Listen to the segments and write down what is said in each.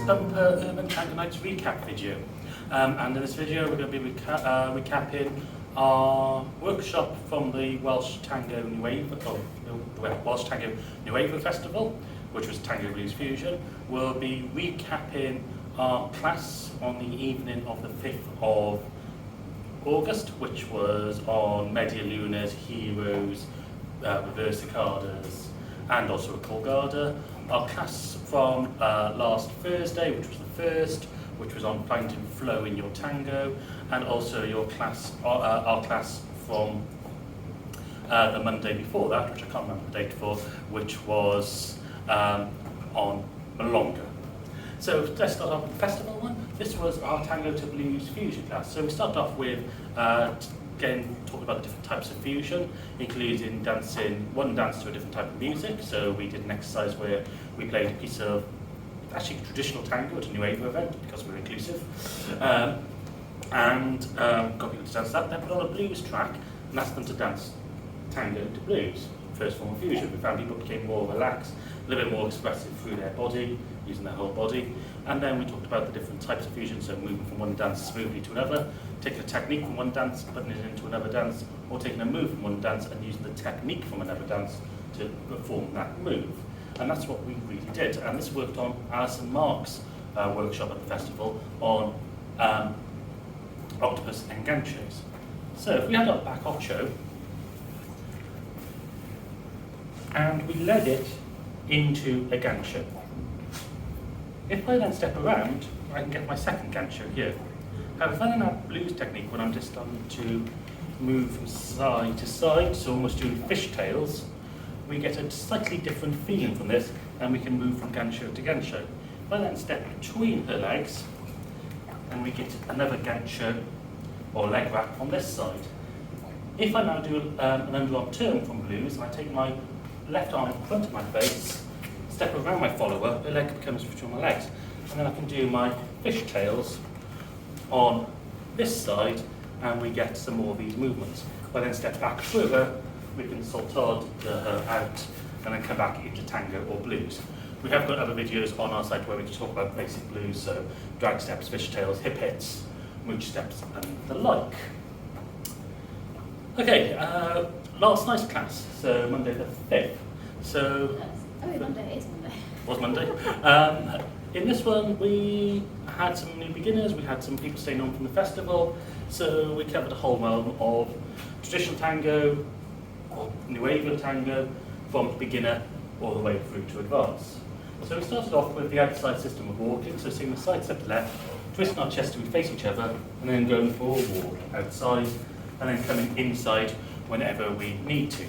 bumper Urban Tango Nights recap video. And in this video we're going to be recapping our workshop from the Welsh Tango Nuevo, Welsh Tango Nuevo Festival, which was Tango Blues Fusion. We'll be recapping our class on the evening of the 5th of August, which was on Media Lunas, Heroes, Reverse Sacadas, and also a Colgada. Our class from last Thursday, which was the first, which was on finding flow in your tango, and also your class, our class from the Monday before that, which I can't remember the date for, which was on Milonga. So let's start off with the festival one. This was our Tango to Blues fusion class. So we started off with again talking about the different types of fusion, including dancing one dance to a different type of music. So we did an exercise where we played a piece of actually traditional tango at a Nuevo event because we were inclusive, and got people to dance that. Then put on a blues track and asked them to dance tango to blues. First form of fusion. We found people became more relaxed, a little bit more expressive through their body, using their whole body. And then we talked about the different types of fusion, so moving from one dance smoothly to another, taking a technique from one dance, putting it into another dance, or taking a move from one dance and using the technique from another dance to perform that move. And that's what we really did. And this worked on Alison Mark's workshop at the festival on octopus and ganchos. So if we had our back ocho, and we led it into a gancho. If I then step around, I can get my second gancho here. However, if I then have blues technique when I'm just starting to move from side to side, so almost doing fishtails, we get a slightly different feeling from this, and we can move from gancho to gancho. If I then step between her legs, and we get another gancho or leg wrap on this side. If I now do an underarm turn from blues, and I take my left arm in front of my face, step around my follower, the leg becomes between my legs. And then I can do my fishtails on this side, and we get some more of these movements. If I then step back further, we can saltade her out, and then come back into tango or blues. We have got other videos on our site where we can talk about basic blues, so drag steps, fishtails, hip hits, mooch steps, and the like. Okay, last night's class, so Monday the 5th. So, Monday is Monday. Was Monday. In this one, we had some new beginners, we had some people staying on from the festival, so we covered a whole realm of traditional tango, or Nuevo tango, from beginner all the way through to advanced. So we started off with the outside system of walking, so seeing the side step to left, twisting our chest so we face each other, and then going for a walk outside, and then coming inside whenever we need to.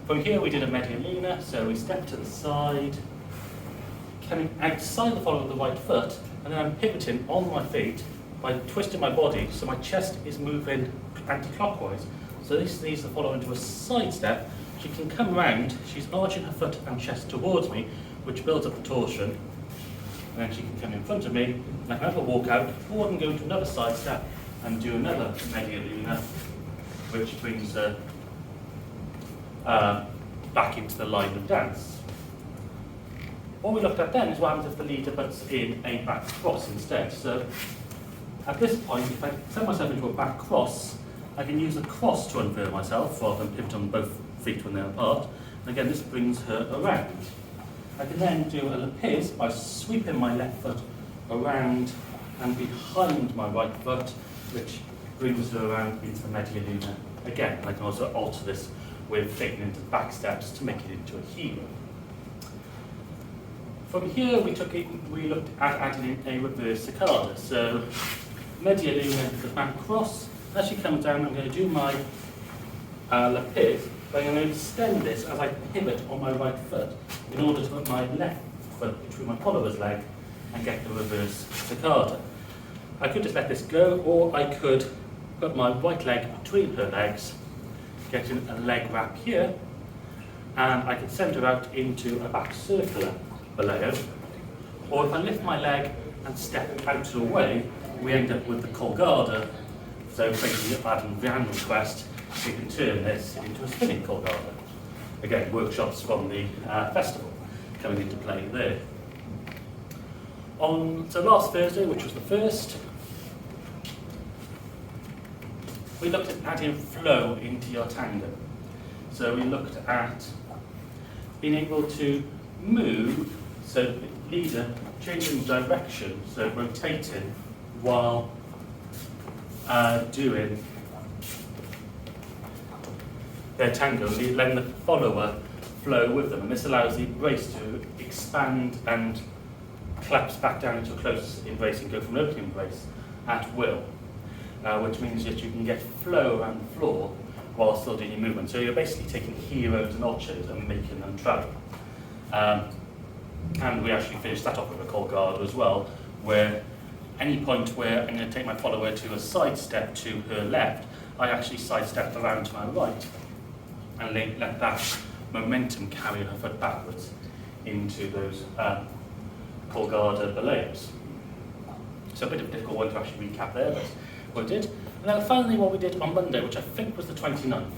From here we did a media luna, so we stepped to the side, coming outside the follow of the right foot, and then I'm pivoting on my feet by twisting my body so my chest is moving anti-clockwise. So this needs to follow into a side step. She can come round, she's arching her foot and chest towards me, which builds up the torsion, and then she can come in front of me, and I can have a walk out, forward and go into another side step, and do another media luna, which brings her back into the line of dance. What we looked at then is what happens if the leader puts in a back cross instead. So at this point, if I set myself into a back cross, I can use a cross to unfurl myself rather than pivot on both feet when they're apart. And again, this brings her around. I can then do a lapis by sweeping my left foot around and behind my right foot, which brings her around into the media luna. Again, I can also alter this with taking into back steps to make it into a hero. From here, we looked at adding in a reverse sacada. So, media luna into the back cross. As she comes down, I'm going to do my lapis, but I'm going to extend this as I pivot on my right foot in order to put my left foot between my follower's leg and get the reverse sacada. I could just let this go, or I could put my right leg between her legs, getting a leg wrap here, and I can send her out into a back circular Boleo. Or if I lift my leg and step out away, we end up with the Colgada. So basically, if I have a van request, we can turn this into a spinning Colgada. Again, workshops from the festival coming into play there. So last Thursday, which was the first, we looked at adding flow into your tango. So we looked at being able to move, so the leader changing direction, so rotating while doing their tango, letting the follower flow with them. And this allows the embrace to expand and collapse back down into a close embrace and go from an open embrace at will, which means that you can get flow around the floor while still doing your movement. So you're basically taking heroes and ochos and making them travel. And we actually finished that off with a Colgada as well, where any point where I'm going to take my follower to a sidestep to her left, I actually sidestep around to my right and let that momentum carry her foot backwards into those Colgada Boleos. So a bit of a difficult one to actually recap there, but what we did. And then finally what we did on Monday, which I think was the 29th,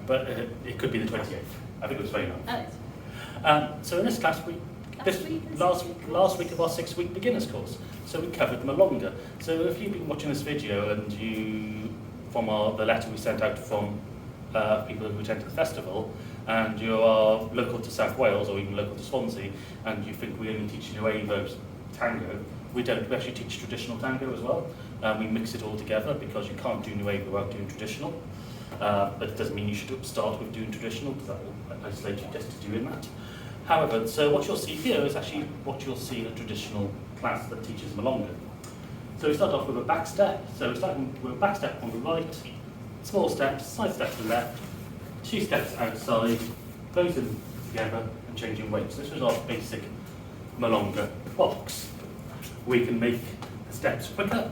but it could be the 28th. I think it was 29th. So in this class, last week of our 6-week beginners course, so we covered Milonga. So if you've been watching this video and from the letter we sent out from people who attend the festival, and you are local to South Wales or even local to Swansea, and you think we only teach Nuevo tango, we don't. We actually teach traditional tango as well. We mix it all together because you can't do Nuevo without doing traditional. But it doesn't mean you should start with doing traditional, because that will isolate you just to doing that. However, so what you'll see here is actually what you'll see in a traditional class that teaches Milonga. So we start off with a back step. So we're starting with a back step on the right, small steps, side step to the left, 2 steps outside, closing together and changing weights. This was our basic Milonga box. We can make the steps quicker,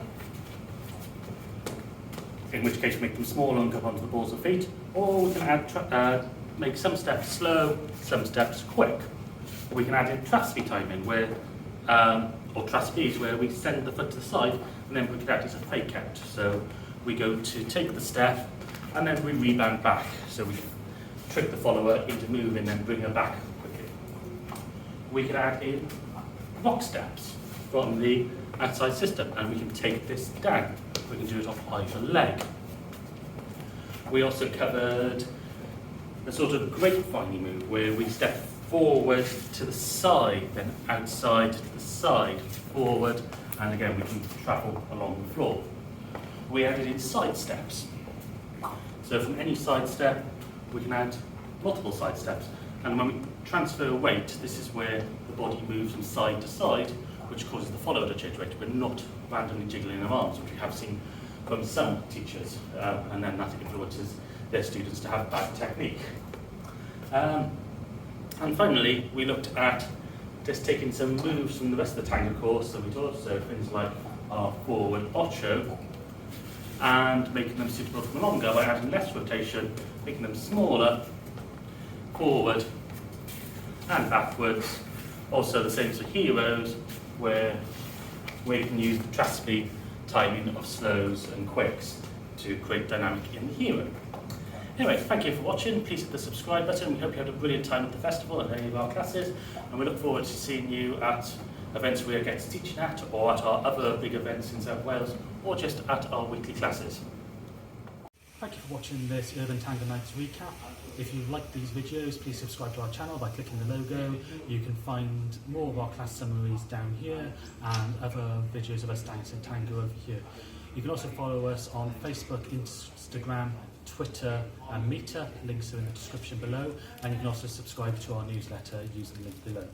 in which case make them smaller and go onto the balls of feet, or we can make some steps slow, some steps quick. We can add in traspy timing, where, or traspies, where we send the foot to the side, and then we can act as a fake out. So we go to take the step, and then we rebound back. So we trick the follower into moving and then bring her back quickly. We can add in rock steps from the outside system, and we can take this down. We can do it off either leg. We also covered a sort of grapevine move where we step forward to the side, then outside to the side, forward, and again we can travel along the floor. We added in side steps. So from any side step, we can add multiple side steps. And when we transfer weight, this is where the body moves from side to side, which causes the follower to change weight. We're not randomly jiggling their arms, which we have seen from some teachers, and then that influences their students to have bad technique. And finally, we looked at just taking some moves from the rest of the tango course that we taught, so things like our forward ocho, and making them suitable for Milonga by adding less rotation, making them smaller, forward and backwards. Also the same for heroes, where we can use the traspy timing of slows and quicks to create dynamic in the hero. Anyway, thank you for watching. Please hit the subscribe button. We hope you had a brilliant time at the festival and any of our classes, and we look forward to seeing you at events we are guest teaching at, or at our other big events in South Wales, or just at our weekly classes. Thank you for watching this Urban Tango Nights recap. If you like these videos, please subscribe to our channel by clicking the logo. You can find more of our class summaries down here and other videos of us dancing tango over here. You can also follow us on Facebook, Instagram, Twitter and Meetup. Links are in the description below, and you can also subscribe to our newsletter using the link below.